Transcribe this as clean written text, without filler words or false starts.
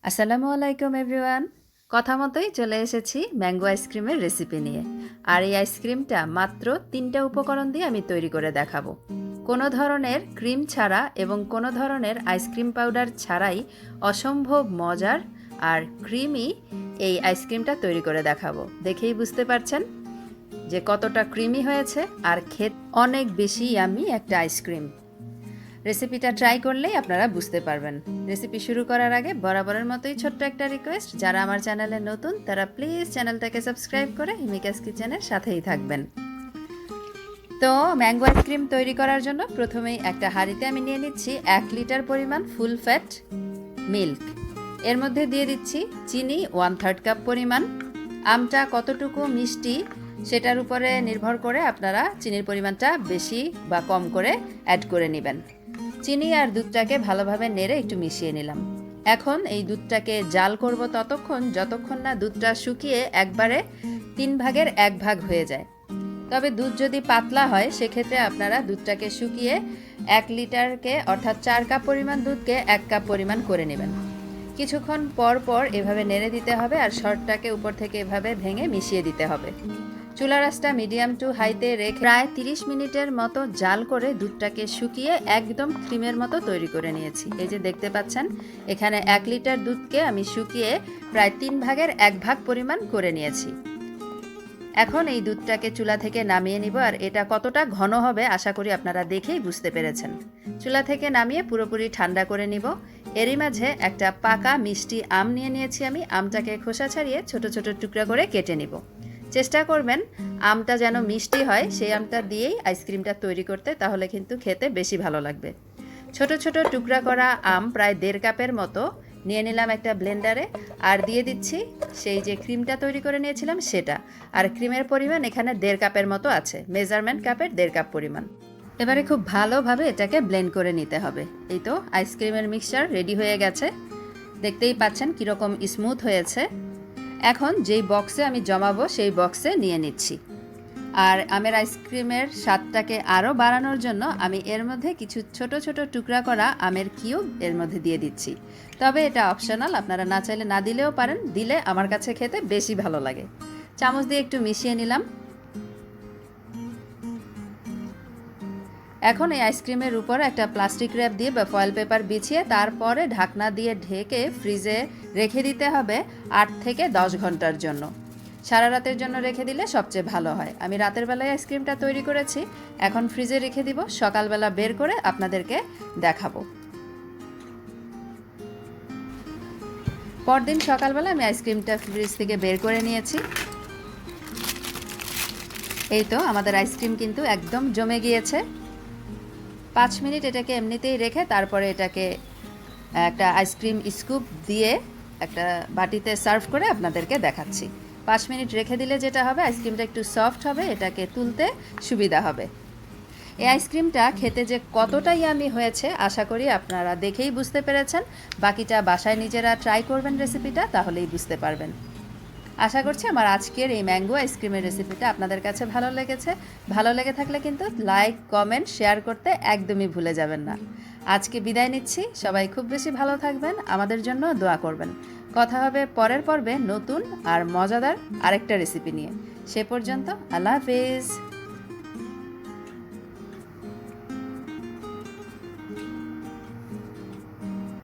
আসসালামু আলাইকুম এভরিওয়ান। কথা মতোই চলে এসেছি ম্যাঙ্গো আইসক্রিমের রেসিপি নিয়ে। আর এই আইসক্রিমটা মাত্র 3টা উপকরণ দিয়ে আমি তৈরি করে দেখাবো। কোনো ধরনের ক্রিম ছাড়া এবং কোনো ধরনের আইসক্রিম পাউডার ছাড়াই অসম্ভব মজার আর ক্রিমি এই আইসক্রিমটা তৈরি করে দেখাবো। দেখেই বুঝতে পারছেন যে কতটা ক্রিমি হয়েছে আর খেতে অনেক বেশি ইয়াম্মি একটা আইসক্রিম। রেসিপিটা ট্রাই করলেই আপনারা বুঝতে পারবেন। রেসিপি শুরু করার আগে বরাবরের মতোই ছোট্ট একটা রিকোয়েস্ট, যারা আমার চ্যানেলে নতুন তারা প্লিজ চ্যানেলটাকে সাবস্ক্রাইব করে হিমিকাস কিচেনের সাথেই থাকবেন। তো ম্যাঙ্গো আইসক্রিম তৈরি করার জন্য প্রথমেই একটা হাঁড়িতে আমি নিয়ে নিচ্ছি 1 লিটার পরিমাণ ফুল ফ্যাট মিল্ক। এর মধ্যে দিয়ে দিচ্ছি চিনি 1/3 কাপ পরিমাণ। আমটা কতটুকু মিষ্টি সেটার উপরে নির্ভর করে আপনারা চিনির পরিমাণটা বেশি বা কম করে অ্যাড করে নেবেন। চিনি আর দুধটাকে ভালোভাবে নেড়ে একটু মিশিয়ে নিলাম। এখন এই দুধটাকে জাল করব ততক্ষণ যতক্ষণ না দুধটা শুকিয়ে একবারে 3 ভাগের 1 ভাগ হয়ে যায়। তবে দুধ যদি পাতলা হয় সেক্ষেত্রে আপনারা দুধটাকে শুকিয়ে 1 লিটারকে অর্থাৎ 4 কাপ পরিমাণ দুধকে 1 কাপ পরিমাণ করে নেবেন। কিছুক্ষণ পর পর এভাবে নেড়ে দিতে হবে আর শর্টটাকে উপর থেকে এভাবে ভেঙে মিশিয়ে দিতে হবে। চুলার আঁচটা মিডিয়াম টু হাইতে রেখে প্রায় 30 মিনিটের মতো জাল করে দুধটাকে শুকিয়ে একদম ক্রিমের মতো তৈরি করে নিয়েছি। এই যে দেখতে পাচ্ছেন এখানে 1 লিটার দুধকে আমি শুকিয়ে প্রায় 3 ভাগের 1 ভাগ পরিমাণ করে নিয়েছি। এখন এই দুধটাকে চুলা থেকে নামিয়ে নিব আর এটা কতটা ঘন হবে আশা করি আপনারা দেখেই বুঝতে পেরেছেন। চুলা থেকে নামিয়ে পুরোপুরি ঠান্ডা করে নিব। এরই মাঝে একটা পাকা মিষ্টি আম নিয়ে নিয়েছি আমি। আমটাকে খোসা ছাড়িয়ে ছোট ছোট টুকরা করে কেটে নিব। চেষ্টা করবেন আমটা যেন মিষ্টি হয়, সেই আমটা দিয়েই আইসক্রিমটা তৈরি করতে, তাহলে কিন্তু খেতে বেশি ভালো লাগবে। ছোট ছোট টুকরা করা আম প্রায় 1.5 কাপের মতো নিয়ে নিলাম একটা ব্লেন্ডারে আর দিয়ে দিচ্ছি সেই যে ক্রিমটা তৈরি করে নিয়েছিলাম সেটা। আর ক্রিমের পরিমাণ এখানে 1.5 কাপের মতো আছে, মেজারমেন্ট কাপের 1.5 কাপ পরিমাণ। এবারে খুব ভালোভাবে এটাকে ব্লেন্ড করে নিতে হবে। এই তো আইসক্রিমের মিক্সচার রেডি হয়ে গেছে, দেখতেই পাচ্ছেন কীরকম স্মুথ হয়েছে। এখন যেই বক্সে আমি জমাবো সেই বক্সে নিয়ে নিচ্ছি। আর আমের আইসক্রিমের স্বাদটাকে আরও বাড়ানোর জন্য আমি এর মধ্যে কিছু ছোট ছোট টুকরা করা আমের কিউব এর মধ্যে দিয়ে দিচ্ছি। তবে এটা অপশনাল, আপনারা না চাইলে না দিলেও পারেন, দিলে আমার কাছে খেতে বেশি ভালো লাগে। চামচ দিয়ে একটু মিশিয়ে নিলাম। এখন এই আইসক্রিমের উপর একটা প্লাস্টিক র্যাপ দিয়ে বা ফয়েল পেপার বিছিয়ে তারপরে ঢাকনা দিয়ে ঢেকে ফ্রিজে রেখে দিতে হবে 8 থেকে 10 ঘন্টার জন্য। সারা রাতের জন্য রেখে দিলে সবচেয়ে ভালো হয়। আমি রাতের বেলায় আইসক্রিমটা তৈরি করেছি, এখন ফ্রিজে রেখে দিব, সকালবেলা বের করে আপনাদেরকে দেখাবো। পরদিন সকালবেলা আমি আইসক্রিমটা ফ্রিজ থেকে বের করে নিয়েছি। এই তো আমাদের আইসক্রিম কিন্তু একদম জমে গিয়েছে। 5 মিনিট এটাকে এমনিতেই রেখে তারপরে এটাকে একটা আইসক্রিম স্কুপ দিয়ে একটা বাটিতে সার্ভ করে আপনাদেরকে দেখাচ্ছি। 5 মিনিট রেখে দিলে যেটা হবে আইসক্রিমটা একটু সফট হবে, এটাকে তুলতে সুবিধা হবে। এই আইসক্রিমটা খেতে যে কতটা ইয়ামি হয়েছে আশা করি আপনারা দেখেই বুঝতে পেরেছেন। বাকিটা বাসায় নিজেরা ট্রাই করবেন রেসিপিটা, তাহলেই বুঝতে পারবেন। আশা করছি আমার আজকের এই ম্যাঙ্গো আইসক্রিমের রেসিপিটা আপনাদের কাছে ভালো লেগেছে। ভালো লেগে থাকলে কিন্তু লাইক, কমেন্ট, শেয়ার করতে একদমই ভুলে যাবেন না। আজকে বিদায় নিচ্ছি, সবাই খুব বেশি ভালো থাকবেন, আমাদের জন্য দোয়া করবেন। কথা হবে পরের পর্বে নতুন আর মজাদার আরেকটা রেসিপি নিয়ে। সে পর্যন্ত আল্লাহ হাফেজ।